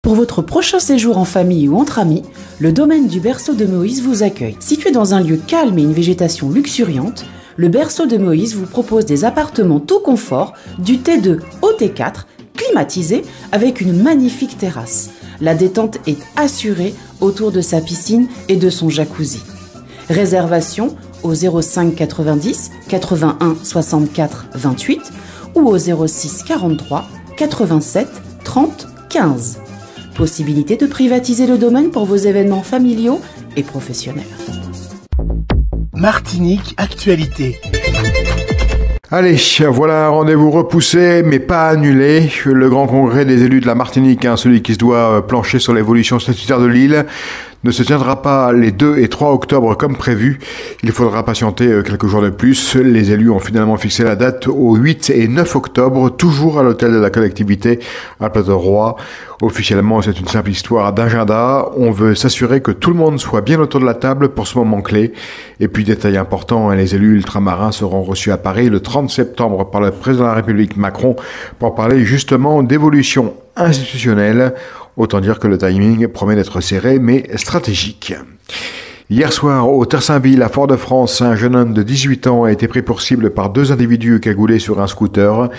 Pour votre prochain séjour en famille ou entre amis, le domaine du Berceau de Moïse vous accueille. Situé dans un lieu calme et une végétation luxuriante, le Berceau de Moïse vous propose des appartements tout confort, du T2 au T4, climatisés avec une magnifique terrasse. La détente est assurée autour de sa piscine et de son jacuzzi. Réservation au 05 90 81 64 28 ou au 06 43 87 30 15. Possibilité de privatiser le domaine pour vos événements familiaux et professionnels. Martinique Actualité. Allez, voilà un rendez-vous repoussé, mais pas annulé. Le grand congrès des élus de la Martinique, celui qui se doit plancher sur l'évolution statutaire de l'île, ne se tiendra pas les 2 et 3 octobre comme prévu. Il faudra patienter quelques jours de plus. Les élus ont finalement fixé la date au 8 et 9 octobre, toujours à l'hôtel de la collectivité à Plateau-Roi. Officiellement, c'est une simple histoire d'agenda. On veut s'assurer que tout le monde soit bien autour de la table pour ce moment clé. Et puis, détail important, les élus ultramarins seront reçus à Paris le 30 septembre par le président de la République Macron pour parler justement d'évolution institutionnelle. Autant dire que le timing promet d'être serré mais stratégique. Hier soir, au Tersainville, à Fort-de-France, un jeune homme de 18 ans a été pris pour cible par 2 individus cagoulés sur un scooter.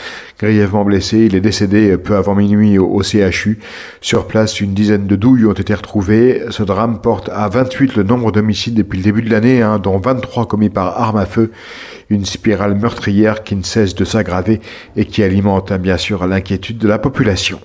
Grièvement blessé, il est décédé peu avant minuit au CHU. Sur place, une dizaine de douilles ont été retrouvées. Ce drame porte à 28 le nombre d'homicides depuis le début de l'année, dont 23 commis par arme à feu. Une spirale meurtrière qui ne cesse de s'aggraver et qui alimente bien sûr l'inquiétude de la population.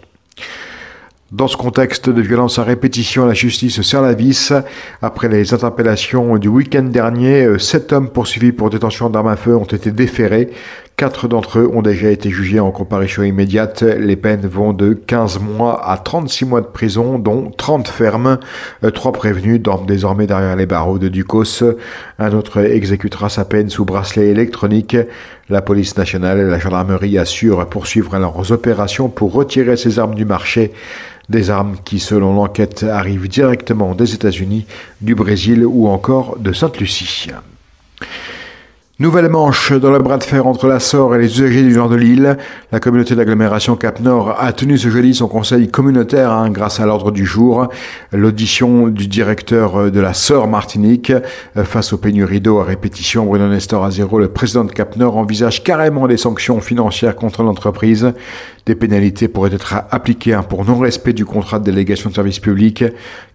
Dans ce contexte de violence à répétition, la justice serre la vis. Après les interpellations du week-end dernier, 7 hommes poursuivis pour détention d'armes à feu ont été déférés. 4 d'entre eux ont déjà été jugés en comparution immédiate. Les peines vont de 15 mois à 36 mois de prison, dont 30 fermes. 3 prévenus dorment désormais derrière les barreaux de Ducos. Un autre exécutera sa peine sous bracelet électronique. La police nationale et la gendarmerie assurent poursuivre leurs opérations pour retirer ces armes du marché. Des armes qui, selon l'enquête, arrivent directement des États-Unis, du Brésil ou encore de Sainte-Lucie. Nouvelle manche dans le bras de fer entre l'Assor et les usagers du nord de l'île. La communauté d'agglomération Cap-Nord a tenu ce jeudi son conseil communautaire grâce à l'ordre du jour. L'audition du directeur de l'Assor Martinique. Face aux pénuries d'eau à répétition, Bruno Nestor Azero, le président de Cap-Nord, envisage carrément des sanctions financières contre l'entreprise. Des pénalités pourraient être appliquées pour non-respect du contrat de délégation de service public,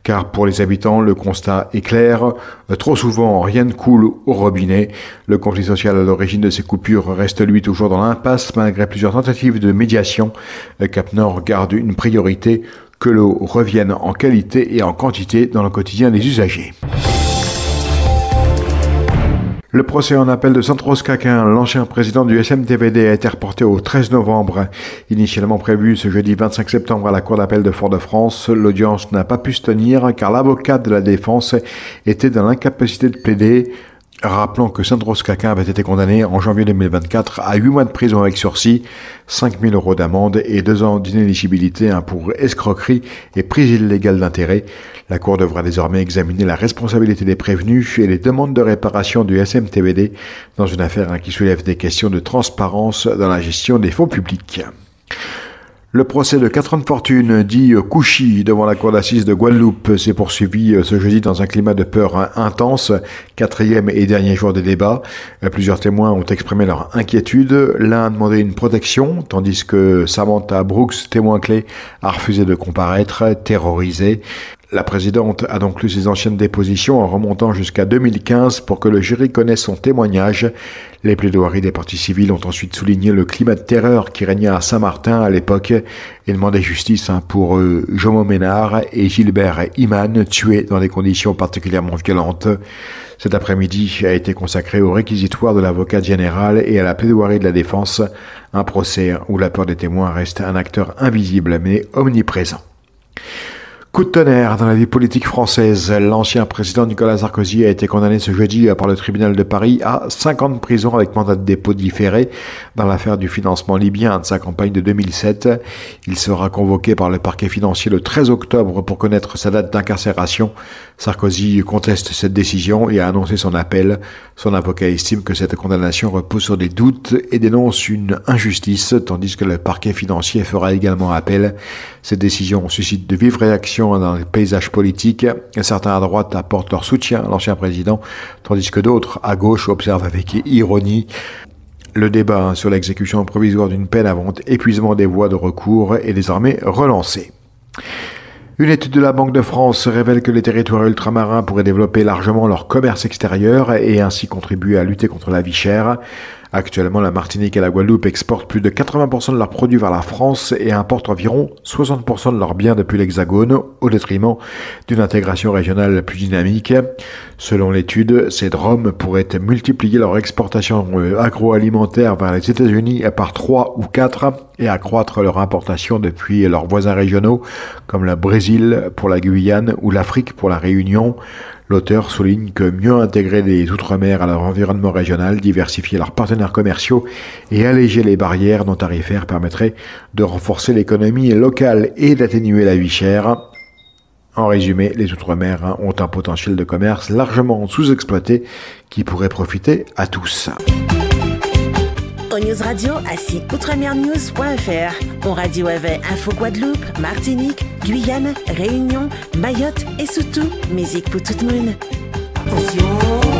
car pour les habitants, le constat est clair. Trop souvent, rien ne coule au robinet. Le conflit social à l'origine de ces coupures reste lui toujours dans l'impasse, malgré plusieurs tentatives de médiation. Cap-Nord garde une priorité, que l'eau revienne en qualité et en quantité dans le quotidien des usagers. Le procès en appel de Sandros-Caquin, l'ancien président du SMTVD, a été reporté au 13 novembre. Initialement prévu ce jeudi 25 septembre à la Cour d'appel de Fort-de-France, l'audience n'a pas pu se tenir car l'avocat de la défense était dans l'incapacité de plaider. Rappelons que Sandros-Caquin avait été condamné en janvier 2024 à 8 mois de prison avec sursis, 5 000 € d'amende et 2 ans d'inéligibilité pour escroquerie et prise illégale d'intérêt. La Cour devra désormais examiner la responsabilité des prévenus et les demandes de réparation du SMTVD dans une affaire qui soulève des questions de transparence dans la gestion des fonds publics. Le procès de 4 ans de fortune, dit Kouchi, devant la cour d'assises de Guadeloupe, s'est poursuivi ce jeudi dans un climat de peur intense, 4e et dernier jour des débats. Plusieurs témoins ont exprimé leur inquiétude. L'un a demandé une protection, tandis que Samantha Brooks, témoin clé, a refusé de comparaître, terrorisée. La présidente a donc lu ses anciennes dépositions en remontant jusqu'à 2015 pour que le jury connaisse son témoignage. Les plaidoiries des parties civiles ont ensuite souligné le climat de terreur qui régnait à Saint-Martin à l'époque et demandé justice pour Jomo Ménard et Gilbert Iman, tués dans des conditions particulièrement violentes. Cet après-midi a été consacré au réquisitoire de l'avocat général et à la plaidoirie de la défense, un procès où la peur des témoins reste un acteur invisible mais omniprésent. Coup de tonnerre dans la vie politique française. L'ancien président Nicolas Sarkozy a été condamné ce jeudi par le tribunal de Paris à 5 ans de prison avec mandat de dépôt différé dans l'affaire du financement libyen de sa campagne de 2007. Il sera convoqué par le parquet financier le 13 octobre pour connaître sa date d'incarcération. Sarkozy conteste cette décision et a annoncé son appel. Son avocat estime que cette condamnation repose sur des doutes et dénonce une injustice, tandis que le parquet financier fera également appel. Cette décision suscite de vives réactions dans le paysage politique. Certains à droite apportent leur soutien à l'ancien président, tandis que d'autres à gauche observent avec ironie. Le débat sur l'exécution provisoire d'une peine avant épuisement des voies de recours est désormais relancé. Une étude de la Banque de France révèle que les territoires ultramarins pourraient développer largement leur commerce extérieur et ainsi contribuer à lutter contre la vie chère. Actuellement, la Martinique et la Guadeloupe exportent plus de 80% de leurs produits vers la France et importent environ 60% de leurs biens depuis l'Hexagone, au détriment d'une intégration régionale plus dynamique. Selon l'étude, ces DROM pourraient multiplier leur exportation agroalimentaire vers les États-Unis par 3 ou 4 et accroître leur importation depuis leurs voisins régionaux, comme le Brésil pour la Guyane ou l'Afrique pour la Réunion. L'auteur souligne que mieux intégrer les Outre-mer à leur environnement régional, diversifier leurs partenaires commerciaux et alléger les barrières non tarifaires permettrait de renforcer l'économie locale et d'atténuer la vie chère. En résumé, les Outre-mer ont un potentiel de commerce largement sous-exploité qui pourrait profiter à tous. Au News Radio à site outremernews.fr. On radio avec Info Guadeloupe, Martinique, Guyane, Réunion, Mayotte et surtout musique pour tout le monde. Attention.